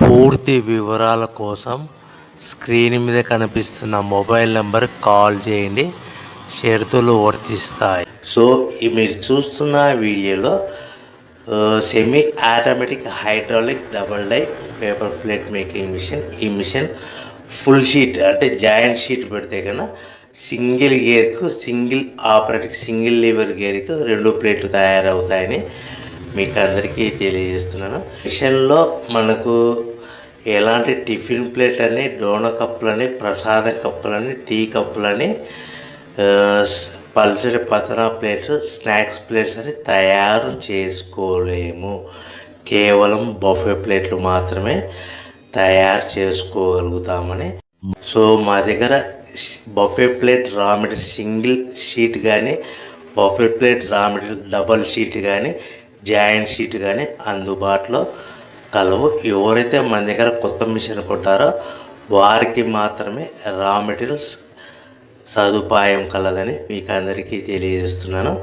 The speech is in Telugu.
పూర్తి వివరాల కోసం స్క్రీన్ మీద కనిపిస్తున్న మొబైల్ నెంబర్ కాల్ చేయండి. షరతులు వర్తిస్తాయి. సో మీరు చూస్తున్న వీడియోలో semi automatic hydraulic double die paper plate making machine. ఈ మిషన్ ఫుల్ షీట్ అంటే జాయింట్ షీట్ పెడితే కన్నా సింగిల్ గేర్కు సింగిల్ ఆపరేటింగ్ సింగిల్ లీవర్ గేర్కు 2 ప్లేట్లు తయారవుతాయని మీకు అందరికీ తెలియజేస్తున్నాను. మిషన్లో మనకు ఎలాంటి టిఫిన్ ప్లేట్ అని, డోన కప్పులని, ప్రసాదం కప్పులని, టీ కప్పులని, పల్చడి పతన ప్లేట్స్, స్నాక్స్ ప్లేట్స్ అని తయారు చేసుకోలేము. కేవలం బఫే ప్లేట్లు మాత్రమే తయారు చేసుకోగలుగుతామని. సో మా దగ్గర buffet plate raw material single sheet కానీ, buffet plate raw material double sheet కానీ, జాయింట్ షీట్ కానీ అందుబాటులో కలవు. ఎవరైతే మన దగ్గర కొత్త మిషన్ కొంటారో వారికి మాత్రమే రా మెటీరియల్స్ సదుపాయం కలదని మీకు అందరికీ తెలియజేస్తున్నాను.